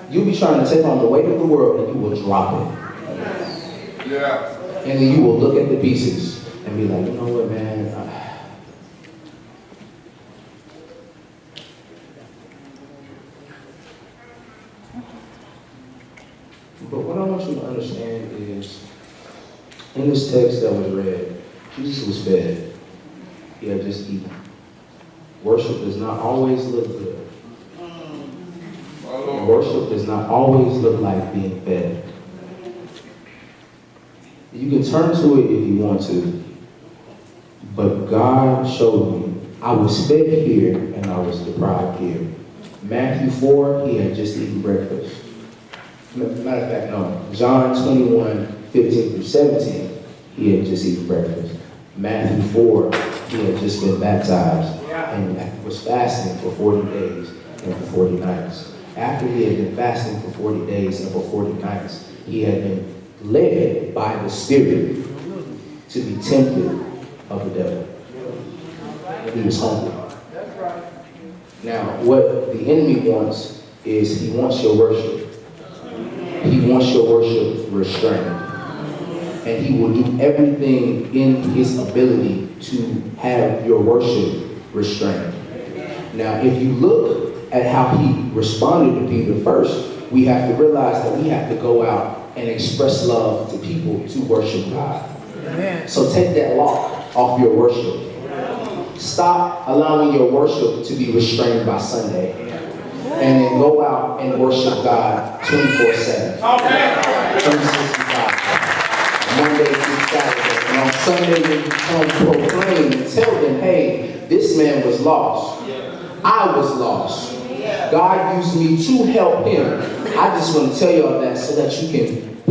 You'll be trying to take on the weight of the world and you will drop it. Yeah. And then you will look at the pieces and be like, you know what, man? But what I want you to understand is, in this text that was read, Jesus was fed. He had just eaten. Worship does not always look good. Worship does not always look like being fed. You can turn to it if you want to, but God showed me I was fed here and I was deprived here. Matthew 4, he had just eaten breakfast. Matter of fact, no. John 21:15-17, he had just eaten breakfast. Matthew 4, he had just been baptized and was fasting for 40 days and for 40 nights. After he had been fasting for 40 days and for 40 nights, he had been led by the Spirit to be tempted of the devil. He was hungry. Now, what the enemy wants is he wants your worship. He wants your worship restrained. And he will do everything in his ability to have your worship restrained. Now, if you look at how he responded to Peter first, we have to realize that we have to go out and express love to people to worship God. Amen. So take that lock off your worship. Stop allowing your worship to be restrained by Sunday. And then go out and worship God 24/7. 365. Monday through Saturday. And on Sunday when you come proclaim and tell them, hey, this man was lost. I was lost. God used me to help him. I just want to tell y'all that so that you can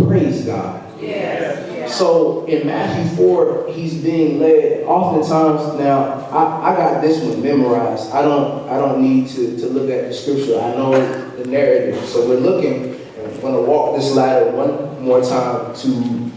praise God. So in Matthew 4, he's being led. Oftentimes now, I got this one memorized. I don't need to look at the scripture. I know the narrative. So we're looking, and I'm going to walk this ladder one more time to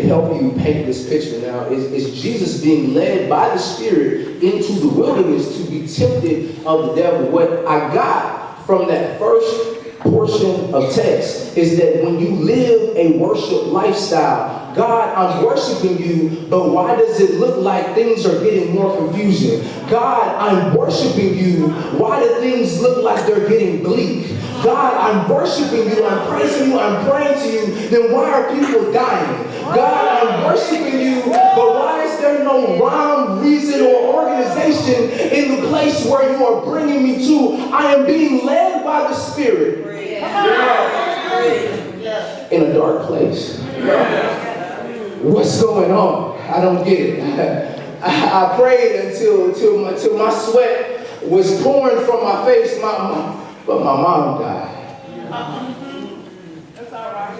help you paint this picture. Now, is Jesus being led by the Spirit into the wilderness to be tempted of the devil. What I got from that first portion of text is that when you live a worship lifestyle, God, I'm worshiping you, but why does it look like things are getting more confusing? God, I'm worshiping you. Why do things look like they're getting bleak? God, I'm worshiping you, I'm praising you, I'm praying to you, then why are people dying? God, I'm worshiping you, but why is there no rhyme, reason, or organization in the place where you are bringing me to? I am being led by the Spirit in a dark place. What's going on? I don't get it. I prayed until my sweat was pouring from my face, but my mom died. That's all right.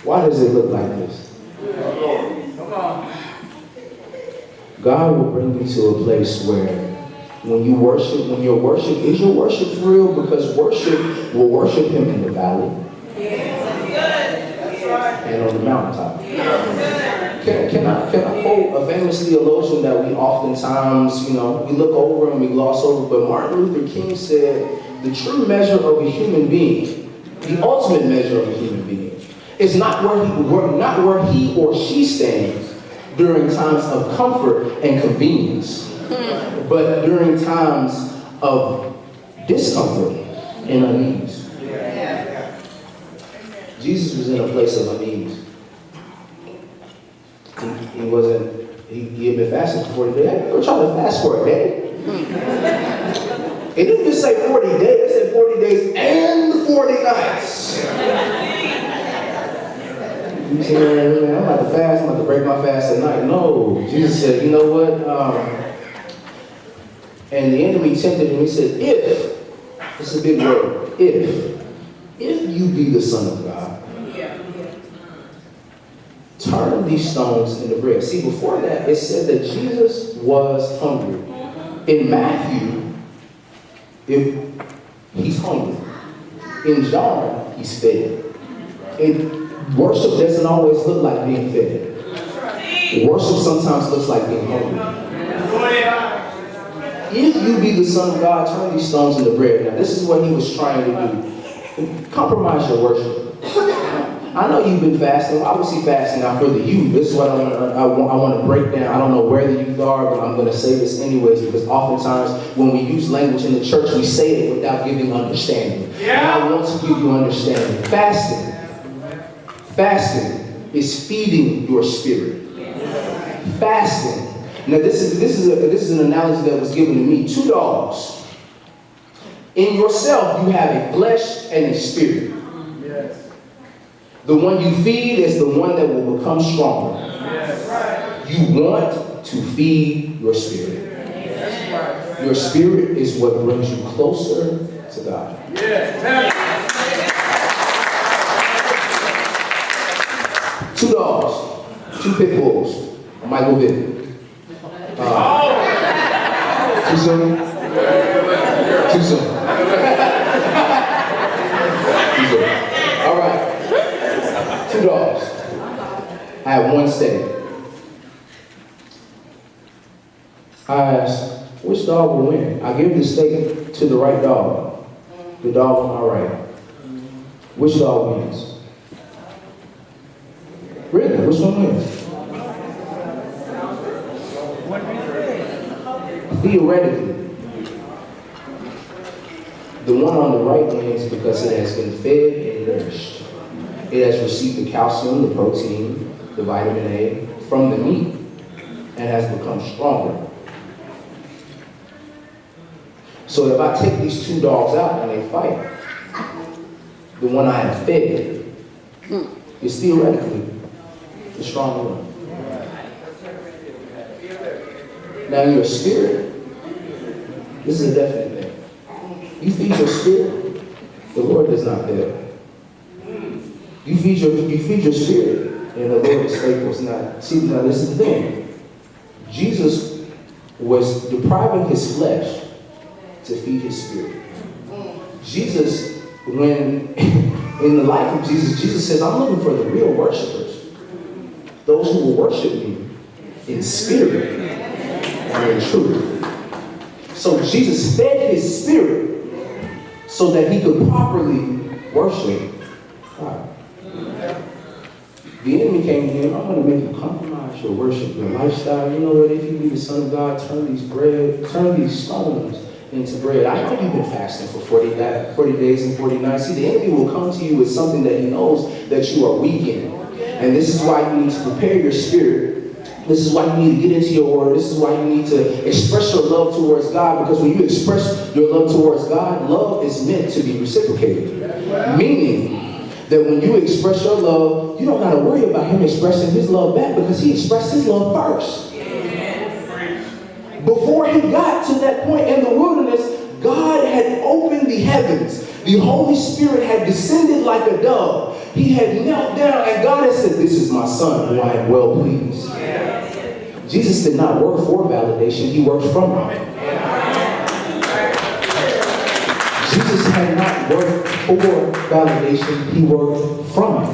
Why does it look like this? Come on. God will bring you to a place where when your worship is your worship for real, because worship will worship him in the valley. And on the mountaintop. Can I quote a famous theologian that we oftentimes, we look over and we gloss over, but Martin Luther King said, the true measure of a human being, the ultimate measure of a human being, is not where he or she stands during times of comfort and convenience, but during times of discomfort and unease. Jesus was in a place of unease. He had been fasting for 40 days. I never tried to fast for a day. It didn't just say 40 days, it said 40 days and 40 nights. You saying, I'm about to fast, I'm about to break my fast at night. No, Jesus said, you know what? And the enemy tempted him, he said, if, it's a big word, if you be the Son of God, turn these stones into bread. See, before that, it said that Jesus was hungry. In Matthew, he's hungry. In John, he's fed. Worship doesn't always look like being fed. Worship sometimes looks like being hungry. If you be the Son of God, turn these stones into bread. Now, this is what he was trying to do. Compromise your worship. I know you've been fasting. Obviously fasting now for the youth. This is what I want to break down. I don't know where the youth are, but I'm going to say this anyways, because oftentimes when we use language in the church, we say it without giving understanding. Yeah. And I want to give you understanding. Fasting is feeding your spirit. Fasting. Now this is an analogy that was given to me. 2 dogs. In yourself, you have a flesh and a spirit. Yes. The one you feed is the one that will become stronger. Yes. You want to feed your spirit. Yes. Your spirit is what brings you closer to God. Yes. 2 dogs, 2 pit bulls. Michael Vick. Too soon? Too soon. Too soon. All right. 2 dogs. I have 1 steak. I asked, which dog will win? I give the steak to the right dog. The dog on my right. Which dog wins? Really? Which one wins? Theoretically, the one on the right wins because it has been fed and nourished. It has received the calcium, the protein, the vitamin A from the meat and has become stronger. So if I take these 2 dogs out and they fight, the one I have fed is theoretically the stronger one. Now your spirit, this is a definite thing. You feed your spirit, the Lord does not fail. You feed your spirit, and the Lord is faithful. It's not. See, now this is the thing. Jesus was depriving his flesh to feed his spirit. Jesus, when in the life of Jesus, Jesus says, I'm looking for the real worshipers. Those who will worship me in spirit and in truth. So Jesus fed his spirit so that he could properly worship God. The enemy came to him, I'm going to make you compromise your worship, your lifestyle. You know what? If you be the Son of God, turn these stones into bread. I know you've been fasting for 40 days and 40 nights. See, the enemy will come to you with something that he knows that you are weak in. And this is why you need to prepare your spirit. This is why you need to get into your word. This is why you need to express your love towards God. Because when you express your love towards God, love is meant to be reciprocated. Meaning that when you express your love, you don't got to worry about him expressing his love back because he expressed his love first. Before he got to that point in the wilderness, God had opened the heavens. The Holy Spirit had descended like a dove. He had knelt down and God had said, this is my son who I am well pleased. Jesus did not work for validation, he worked from it. Jesus had not worked for validation, he worked from it.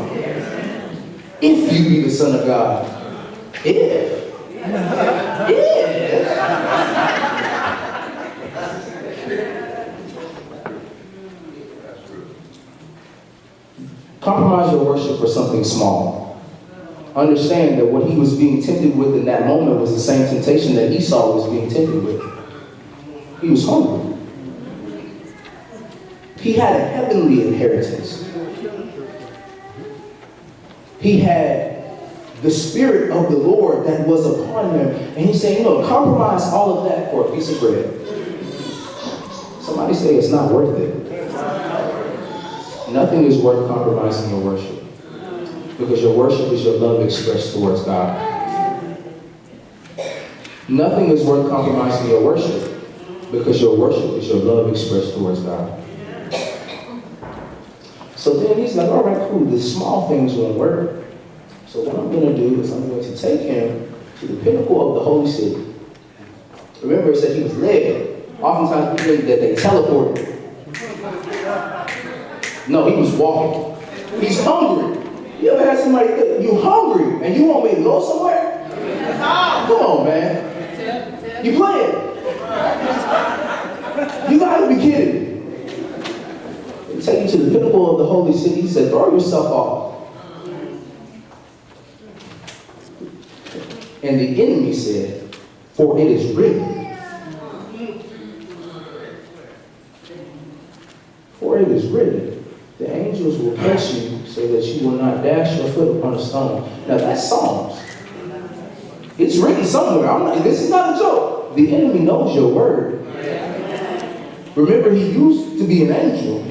If you be the Son of God, if. Compromise your worship for something small. Understand that what he was being tempted with in that moment was the same temptation that Esau was being tempted with. He was hungry. He had a heavenly inheritance. He had the Spirit of the Lord that was upon him. And he's saying, compromise all of that for a piece of bread. Somebody say it's not worth it. Nothing is worth compromising your worship. Because your worship is your love expressed towards God. Nothing is worth compromising your worship. Because your worship is your love expressed towards God. So then he's like, all right, cool, the small things won't work. So what I'm going to do is I'm going to take him to the pinnacle of the holy city. Remember, it said he was led. Oftentimes we think that they teleported. No, he was walking. He's hungry. You ever had somebody, you hungry and you want me to go somewhere? Come on, man. You playing. You gotta be kidding me. They take you to the pinnacle of the holy city. He said, throw yourself off. And the enemy said, for it is written. For it is written, the angels will catch you so that you will not dash your foot upon a stone. Now that's Psalms. It's written somewhere. This is not a joke. The enemy knows your word. Remember, he used to be an angel.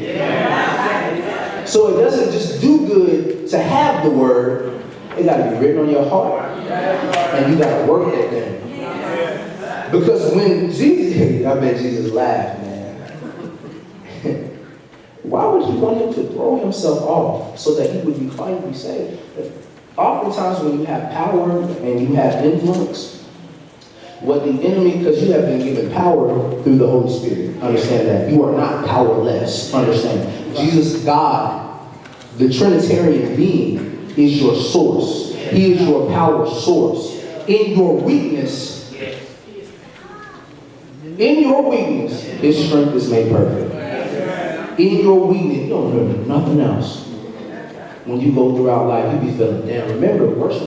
So it doesn't just do good to have the word. It got to be written on your heart. And you got to work that thing. Because when Jesus, I bet Jesus laughed, man. Why would you want him to throw himself off so that he would be finally saved? Oftentimes when you have power and you have influence, what the enemy, because you have been given power through the Holy Spirit. Understand that. You are not powerless. Understand. Jesus, God, the Trinitarian being, is your source. He is your power source. In your weakness, his strength is made perfect. In your weakness, you don't remember nothing else. When you go throughout life, you be feeling down. Remember, worship